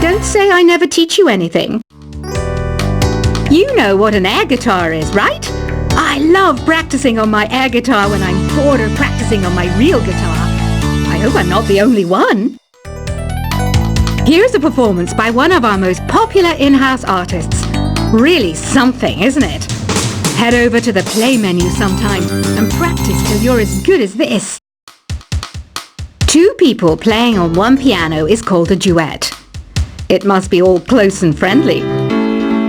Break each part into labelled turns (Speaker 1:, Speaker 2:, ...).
Speaker 1: Don't say I never teach you anything. You know what an air guitar is, right? I love practicing on my air guitar when I'm bored of practicing on my real guitar. I hope I'm not the only one. Here's a performance by one of our most popular in-house artists. Really something, isn't it? Head over to the play menu sometime and practice till you're as good as this. Two people playing on one piano is called a duet. It must be all close and friendly.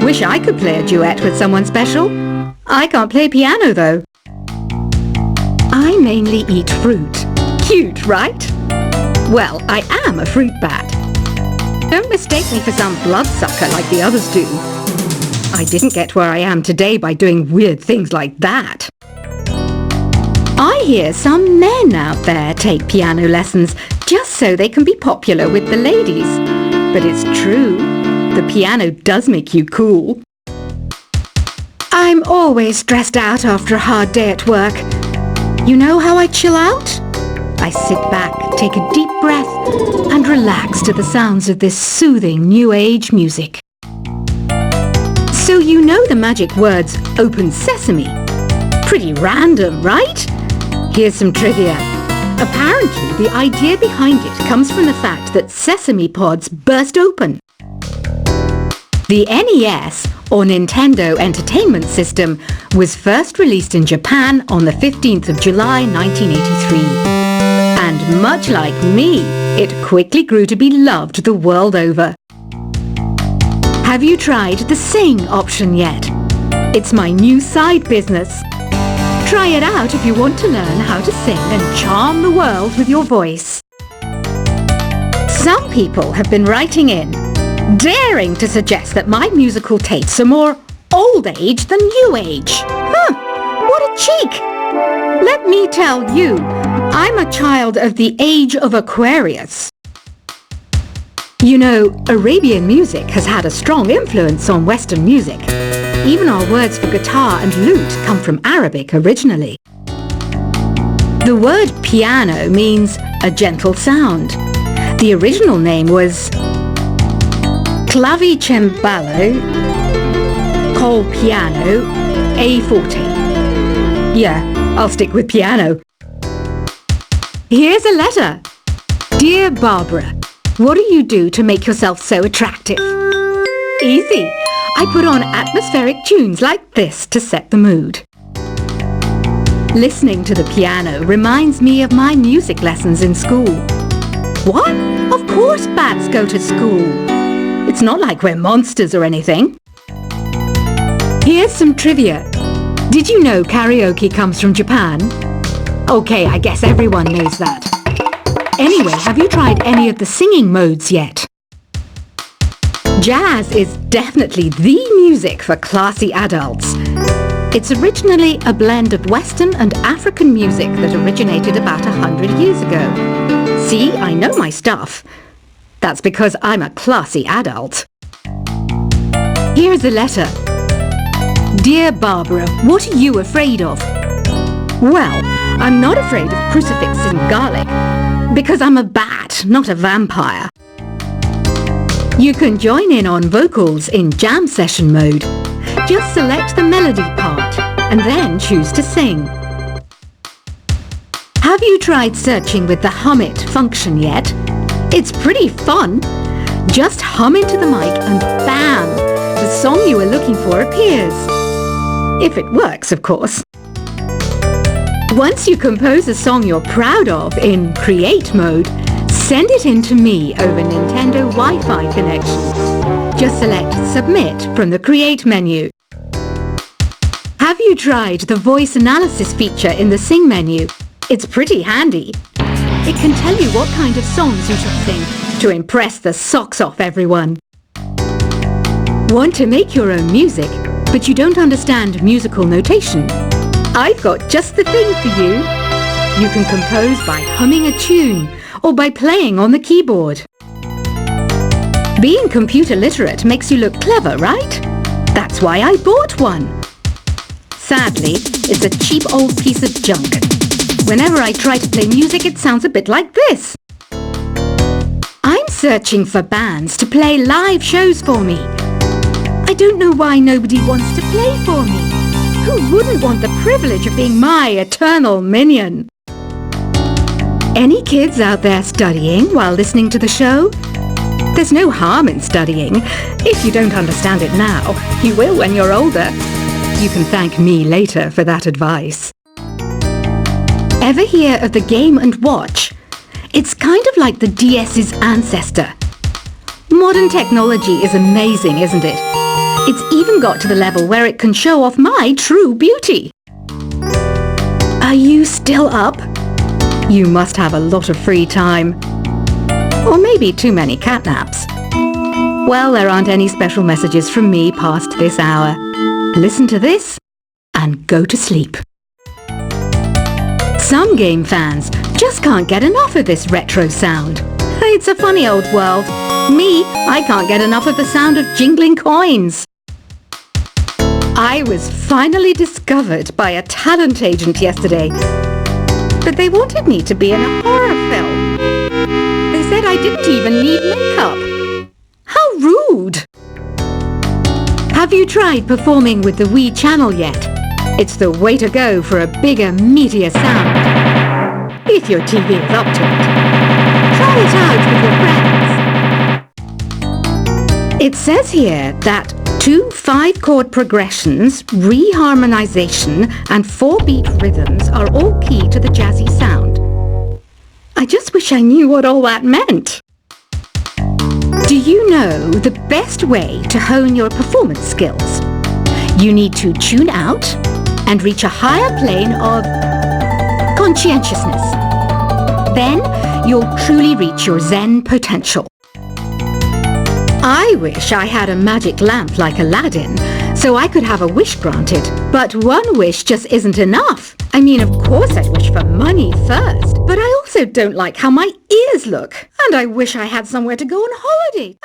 Speaker 1: Wish I could play a duet with someone special. I can't play piano though. I mainly eat fruit. Cute, right? Well, I am a fruit bat. Don't mistake me for some bloodsucker like the others do. I didn't get where I am today by doing weird things like that. I hear some men out there take piano lessons just so they can be popular with the ladies. But it's true, the piano does make you cool. I'm always stressed out after a hard day at work. You know how I chill out? I sit back, take a deep breath, and relax to the sounds of this soothing new age music. So you know the magic words "Open Sesame." Pretty random, right? Here's some trivia. Apparently, the idea behind it comes from the fact that sesame pods burst open. The NES, or Nintendo Entertainment System, was first released in Japan on the 15th of July 1983. And much like me, it quickly grew to be loved the world over. Have you tried the Sing option yet? It's my new side business. Try it out if you want to learn how to sing and charm the world with your voice. Some people have been writing in, daring to suggest that my musical tastes are more old age than new age. What a cheek! Let me tell you, I'm a child of the age of Aquarius. You know, Arabian music has had a strong influence on Western music. Even our words for guitar and lute come from Arabic originally. The word piano means a gentle sound. The original name was clavicembalo col piano a forte. Yeah, I'll stick with piano. Here's a letter. Dear Barbara, what do you do to make yourself so attractive? Easy. I put on atmospheric tunes like this to set the mood. Listening to the piano reminds me of my music lessons in school. What? Of course bats go to school. It's not like we're monsters or anything. Here's some trivia. Did you know karaoke comes from Japan? Okay, I guess everyone knows that. Anyway, have you tried any of the singing modes yet? Jazz is definitely the music for classy adults. It's originally a blend of Western and African music that originated about 100 years ago. See, I know my stuff. That's because I'm a classy adult. Here's a letter. Dear Barbara, what are you afraid of? Well, I'm not afraid of crucifixes and garlic, because I'm a bat, not a vampire. You can join in on vocals in jam session mode. Just select the melody part and then choose to sing. Have you tried searching with the Hum It function yet? It's pretty fun. Just hum into the mic and bam! The song you were looking for appears. If it works, of course. Once you compose a song you're proud of in Create mode, send it in to me over Nintendo Wi-Fi connection. Just select Submit from the Create menu. Have you tried the voice analysis feature in the Sing menu? It's pretty handy. It can tell you what kind of songs you should sing to impress the socks off everyone. Want to make your own music, but you don't understand musical notation? I've got just the thing for you. You can compose by humming a tune or by playing on the keyboard. Being computer literate makes you look clever, right? That's why I bought one. Sadly, it's a cheap old piece of junk. Whenever I try to play music, it sounds a bit like this. I'm searching for bands to play live shows for me. I don't know why nobody wants to play for me. Who wouldn't want the privilege of being my eternal minion? Any kids out there studying while listening to the show? There's no harm in studying. If you don't understand it now, you will when you're older. You can thank me later for that advice. Ever hear of the Game & Watch? It's kind of like the DS's ancestor. Modern technology is amazing, isn't it? It's even got to the level where it can show off my true beauty. Are you still up? You must have a lot of free time. Or maybe too many catnaps. Well, there aren't any special messages from me past this hour. Listen to this and go to sleep. Some game fans just can't get enough of this retro sound. It's a funny old world. Me, I can't get enough of the sound of jingling coins. I was finally discovered by a talent agent yesterday, but they wanted me to be in a horror film. They said I didn't even need makeup. How rude! Have you tried performing with the Wii channel yet? It's the way to go for a bigger, meatier sound. If your TV is up to it. Try it out with your friends. It says here that 2 5-chord progressions, reharmonization, and 4-beat rhythms are all key to the jazzy sound. I just wish I knew what all that meant. Do you know the best way to hone your performance skills? You need to tune out and reach a higher plane of conscientiousness. Then you'll truly reach your Zen potential. I wish I had a magic lamp like Aladdin, so I could have a wish granted. But one wish just isn't enough. I mean, of course I'd wish for money first, but I also don't like how my ears look. And I wish I had somewhere to go on holiday.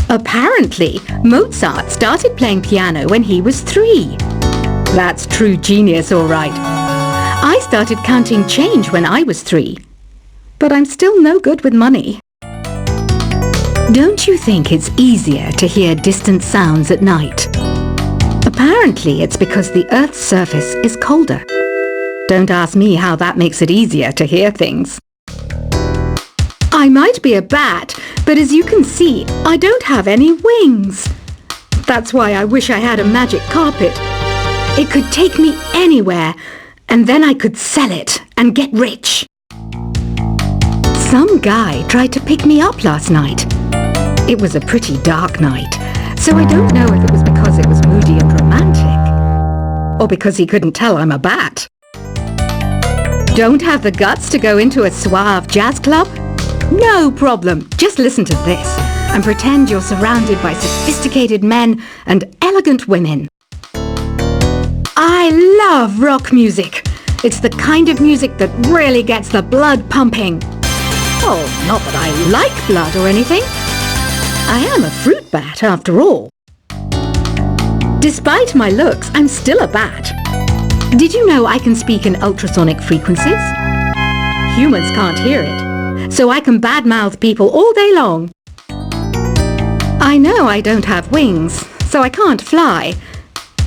Speaker 1: Apparently, Mozart started playing piano when he was 3. That's true genius, all right. I started counting change when I was 3. But I'm still no good with money. Don't you think it's easier to hear distant sounds at night? Apparently, it's because the Earth's surface is colder. Don't ask me how that makes it easier to hear things. I might be a bat, but as you can see, I don't have any wings. That's why I wish I had a magic carpet. It could take me anywhere, and then I could sell it and get rich. Some guy tried to pick me up last night. It was a pretty dark night, so I don't know if it was because it was moody and romantic, or because he couldn't tell I'm a bat. Don't have the guts to go into a suave jazz club? No problem, just listen to this and pretend you're surrounded by sophisticated men and elegant women. I love rock music. It's the kind of music that really gets the blood pumping. Oh, not that I like blood or anything. I am a fruit bat, after all. Despite my looks, I'm still a bat. Did you know I can speak in ultrasonic frequencies? Humans can't hear it, so I can badmouth people all day long. I know I don't have wings, so I can't fly.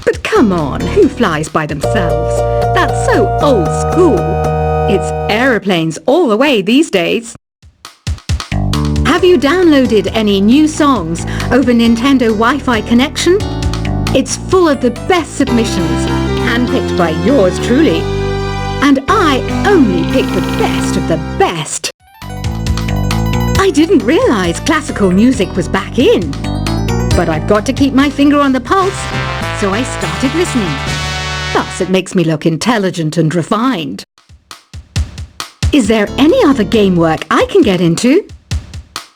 Speaker 1: But come on, who flies by themselves? That's so old school. It's aeroplanes all the way these days. Have you downloaded any new songs over Nintendo Wi-Fi connection? It's full of the best submissions, handpicked by yours truly. And I only pick the best of the best. I didn't realize classical music was back in. But I've got to keep my finger on the pulse, so I started listening. Thus, it makes me look intelligent and refined. Is there any other game work I can get into?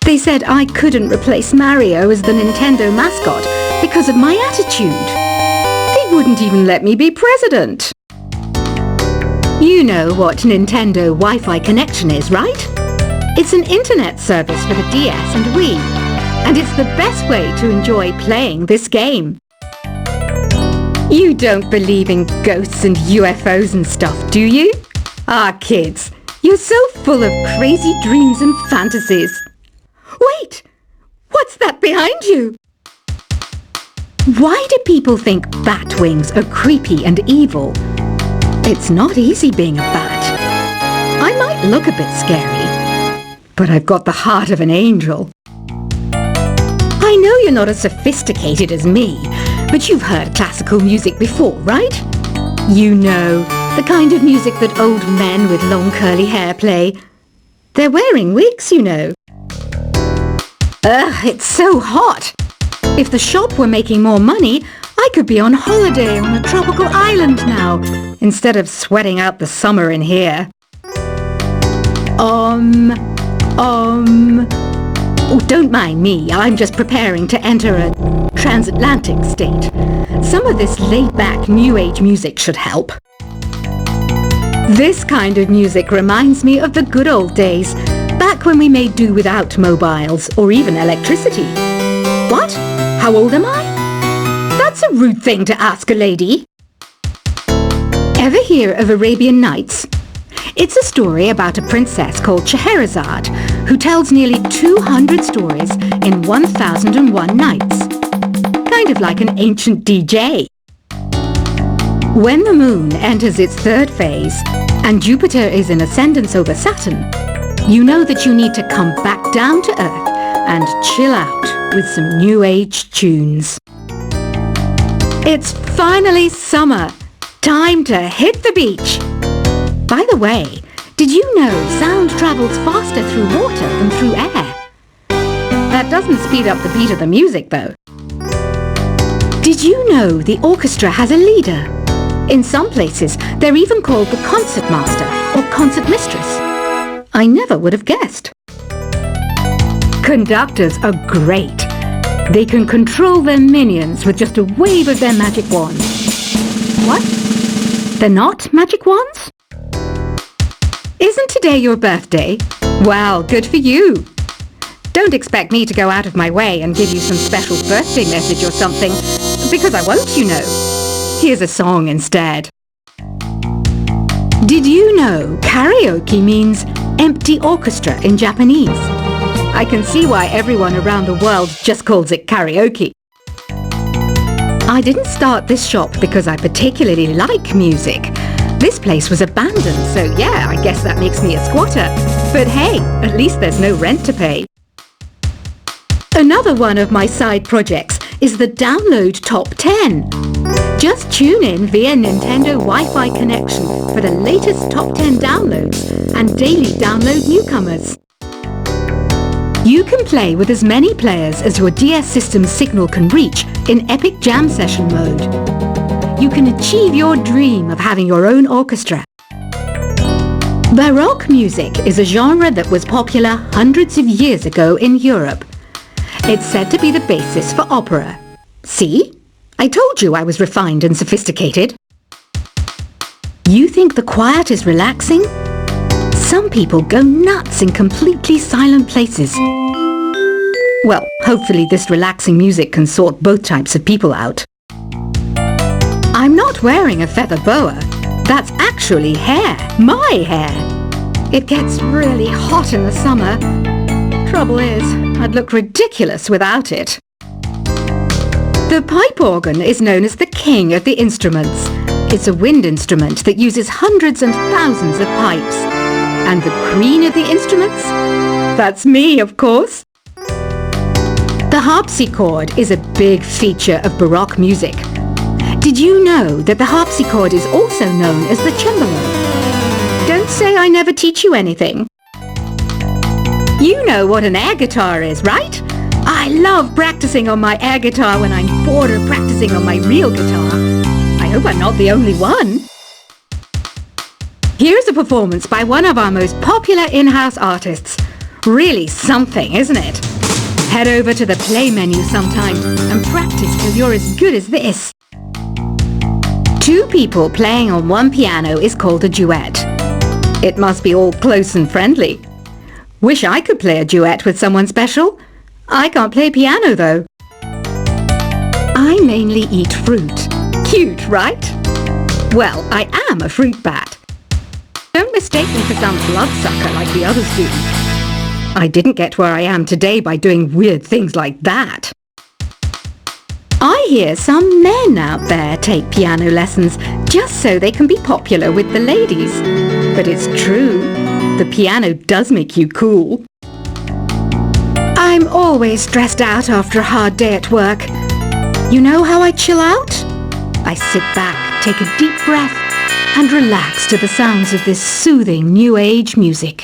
Speaker 1: They said I couldn't replace Mario as the Nintendo mascot because of my attitude. They wouldn't even let me be president. You know what Nintendo Wi-Fi connection is, right? It's an internet service for the DS and Wii, and it's the best way to enjoy playing this game. You don't believe in ghosts and UFOs and stuff, do you? Ah, kids, You're so full of crazy dreams and fantasies. Wait! What's that behind you? Why do people think bat wings are creepy and evil? It's not easy being a bat. I might look a bit scary, but I've got the heart of an angel. I know you're not as sophisticated as me, but you've heard classical music before, right? You know, the kind of music that old men with long curly hair play. They're wearing wigs, you know. Ugh, it's so hot. If the shop were making more money, I could be on holiday on a tropical island now, instead of sweating out the summer in here. Oh, don't mind me. I'm just preparing to enter a transatlantic state. Some of this laid-back New Age music should help. This kind of music reminds me of the good old days, back when we made do without mobiles or even electricity. What? How old am I? That's a rude thing to ask a lady. Ever hear of Arabian Nights? It's a story about a princess called Scheherazade who tells nearly 200 stories in 1001 nights. Kind of like an ancient DJ. When the moon enters its third phase and Jupiter is in ascendance over Saturn, you know that you need to come back down to Earth and chill out with some New Age tunes. It's finally summer. Time to hit the beach. By the way, did you know sound travels faster through water than through air? That doesn't speed up the beat of the music, though. Did you know the orchestra has a leader? In some places, they're even called the concert master or concert mistress. I never would have guessed. Conductors are great. They can control their minions with just a wave of their magic wands. What? They're not magic wands? Isn't today your birthday? Well, good for you. Don't expect me to go out of my way and give you some special birthday message or something, because I won't, you know. Here's a song instead. Did you know karaoke means empty orchestra in Japanese? I can see why everyone around the world just calls it karaoke. I didn't start this shop because I particularly like music. This place was abandoned, so yeah, I guess that makes me a squatter. But hey, at least there's no rent to pay. Another one of my side projects is the Download Top 10. Just tune in via Nintendo Wi-Fi connection for the latest Top 10 downloads and daily download newcomers. You can play with as many players as your DS system's signal can reach in Epic Jam Session mode. You can achieve your dream of having your own orchestra. Baroque music is a genre that was popular hundreds of years ago in Europe. It's said to be the basis for opera. See? I told you I was refined and sophisticated. You think the quiet is relaxing? Some people go nuts in completely silent places. Well, hopefully this relaxing music can sort both types of people out. I'm not wearing a feather boa. That's actually hair. My hair. It gets really hot in the summer. Trouble is, I'd look ridiculous without it. The pipe organ is known as the king of the instruments. It's a wind instrument that uses hundreds and thousands of pipes. And the queen of the instruments? That's me, of course. The harpsichord is a big feature of Baroque music. Did you know that the harpsichord is also known as the cembalo? Don't say I never teach you anything. You know what an air guitar is, right? I love practicing on my air guitar when I'm bored of practicing on my real guitar. I hope I'm not the only one. Here's a performance by one of our most popular in-house artists. Really something, isn't it? Head over to the play menu sometime and practice till you're as good as this. Two people playing on one piano is called a duet. It must be all close and friendly. Wish I could play a duet with someone special. I can't play piano though. I mainly eat fruit. Cute, right? Well, I am a fruit bat. Don't mistake me for some bloodsucker like the others do. I didn't get where I am today by doing weird things like that. I hear some men out there take piano lessons just so they can be popular with the ladies. But it's true, the piano does make you cool. I'm always stressed out after a hard day at work. You know how I chill out? I sit back, take a deep breath, and relax to the sounds of this soothing new age music.